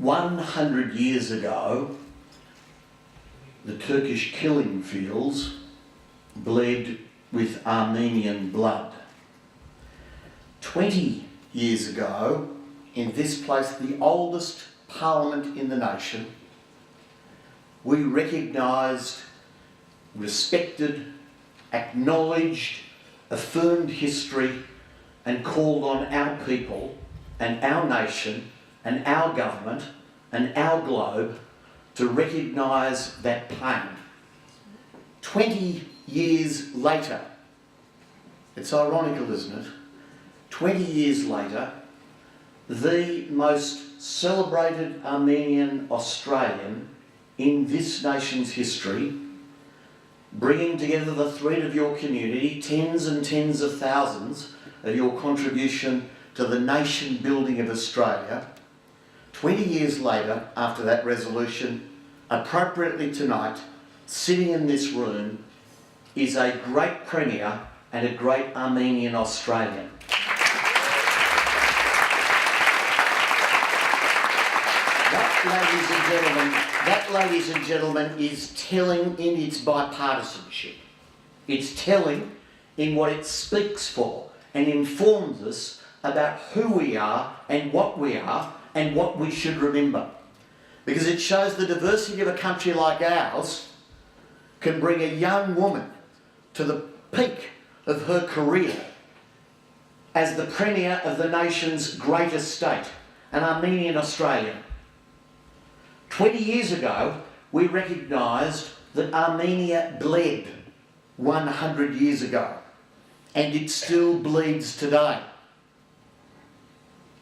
100 years ago, the Turkish killing fields bled with Armenian blood. 20 years ago, in this place, the oldest parliament in the nation, we recognised, respected, acknowledged, affirmed history and called on our people and our nation and our government and our globe to recognise that pain. 20 years later, it's ironical, isn't it? 20 years later, the most celebrated Armenian-Australian in this nation's history, bringing together the thread of your community, tens and tens of thousands of your contribution to the nation building of Australia, 20 years later, after that resolution, appropriately tonight, sitting in this room, is a great Premier and a great Armenian-Australian. That, ladies and gentlemen, is telling in its bipartisanship. It's telling in what it speaks for and informs us about who we are and what we should remember. Because it shows the diversity of a country like ours can bring a young woman to the peak of her career as the Premier of the nation's greatest state, an Armenian-Australian. 20 years ago, we recognised that Armenia bled 100 years ago, and it still bleeds today.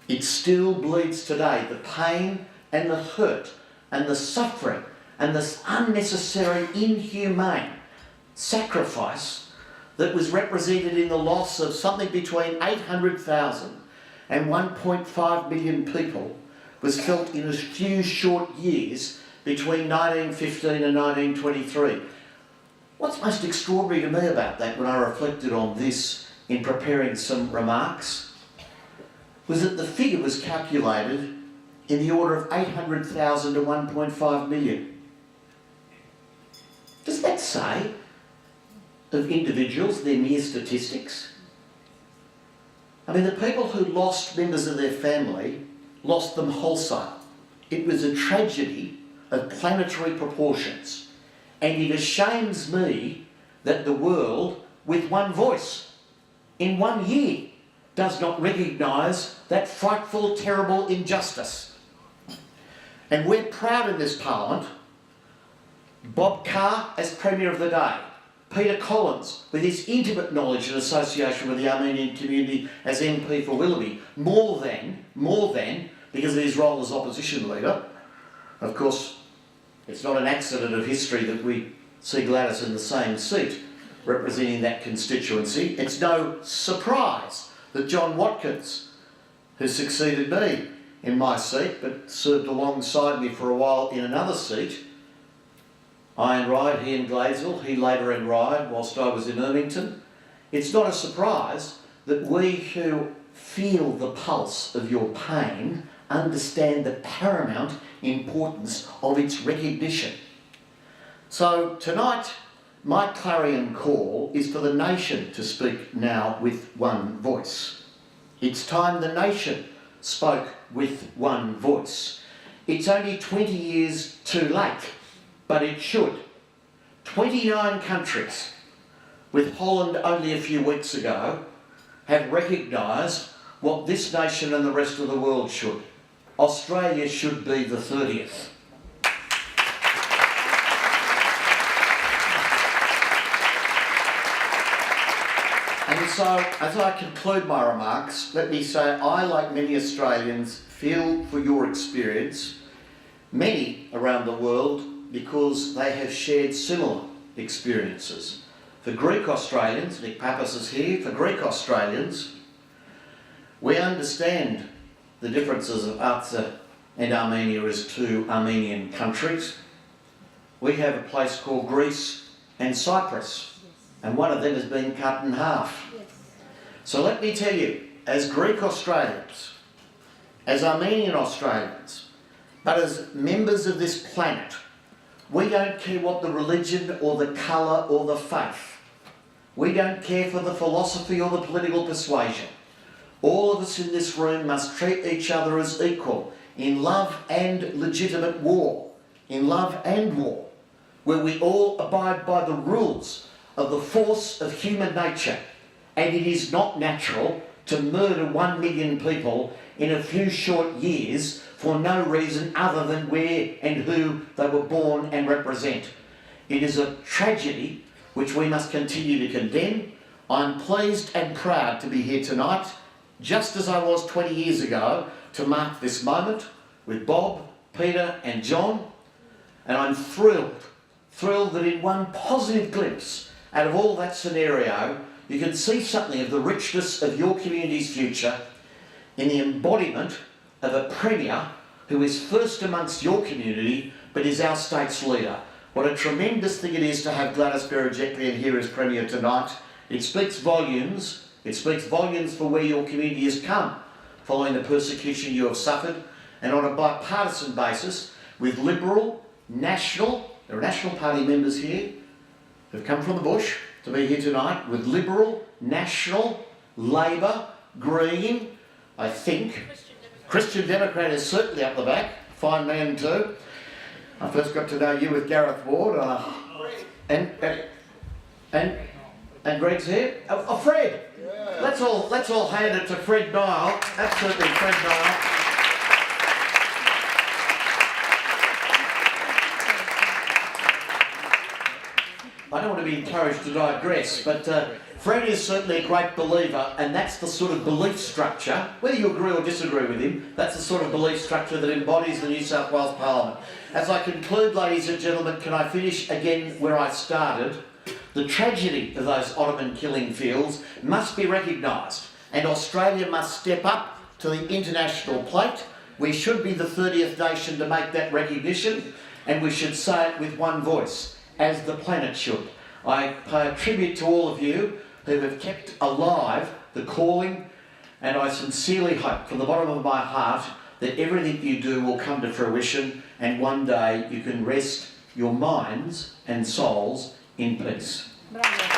It still bleeds today. The pain and the hurt and the suffering and the unnecessary, inhumane sacrifice that was represented in the loss of something between 800,000 and 1.5 million people was felt in a few short years between 1915 and 1923. What's most extraordinary to me about that, when I reflected on this in preparing some remarks, was that the figure was calculated in the order of 800,000 to 1.5 million. Does that say of individuals they're mere statistics? I mean, the people who lost members of their family lost them wholesale. It was a tragedy of planetary proportions. And it ashames me that the world, with one voice, in 1 year, does not recognise that frightful, terrible injustice. And we're proud in this Parliament, Bob Carr as Premier of the day, Peter Collins, with his intimate knowledge and association with the Armenian community as MP for Willoughby, more than because of his role as opposition leader. Of course, it's not an accident of history that we see Gladys in the same seat representing that constituency. It's no surprise that John Watkins, who succeeded me in my seat but served alongside me for a while in another seat, I in Ryde, he in Gladesville, he later in Ryde whilst I was in Ermington. It's not a surprise that we who feel the pulse of your pain understand the paramount importance of its recognition. So tonight, my clarion call is for the nation to speak now with one voice. It's time the nation spoke with one voice. It's only 20 years too late, but it should. 29 countries, with Holland only a few weeks ago, have recognised what this nation and the rest of the world should. Australia should be the 30th. And so, as I conclude my remarks, let me say I, like many Australians, feel for your experience, many around the world, because they have shared similar experiences. For Greek Australians, Nick Pappas is here, for Greek Australians, we understand the differences of Artsakh and Armenia as two Armenian countries. We have a place called Greece and Cyprus, and one of them has been cut in half. So let me tell you, as Greek Australians, as Armenian Australians, but as members of this planet, we don't care what the religion or the colour or the faith. We don't care for the philosophy or the political persuasion. All of us in this room must treat each other as equal in love and legitimate war, in love and war, where we all abide by the rules of the force of human nature. And it is not natural to murder 1 million people in a few short years for no reason other than where and who they were born and represent. It is a tragedy which we must continue to condemn. I'm pleased and proud to be here tonight, just as I was 20 years ago, to mark this moment with Bob, Peter and John. And I'm thrilled that in one positive glimpse out of all that scenario, you can see something of the richness of your community's future in the embodiment of a Premier who is first amongst your community, but is our state's leader. What a tremendous thing it is to have Gladys Berejiklian here as Premier tonight. It speaks volumes. It speaks volumes for where your community has come following the persecution you have suffered, and on a bipartisan basis with Liberal, National, there are National Party members here who've come from the bush to be here tonight, with Liberal, National, Labor, Green, I think. Christian Democrat is certainly up the back, fine man too. I first got to know you with Gareth Ward, and Greg's here. Oh, Fred. Yeah. Let's all hand it to Fred Nile. Absolutely, Fred Nile. I don't want to be encouraged to digress, but Fred is certainly a great believer, and that's the sort of belief structure, whether you agree or disagree with him, that's the sort of belief structure that embodies the New South Wales Parliament. As I conclude, ladies and gentlemen, can I finish again where I started? The tragedy of those Ottoman killing fields must be recognised, and Australia must step up to the international plate. We should be the 30th nation to make that recognition, and we should say it with one voice, as the planet should. I pay a tribute to all of you who have kept alive the calling, and I sincerely hope from the bottom of my heart that everything you do will come to fruition, and one day you can rest your minds and souls in peace. Bravo.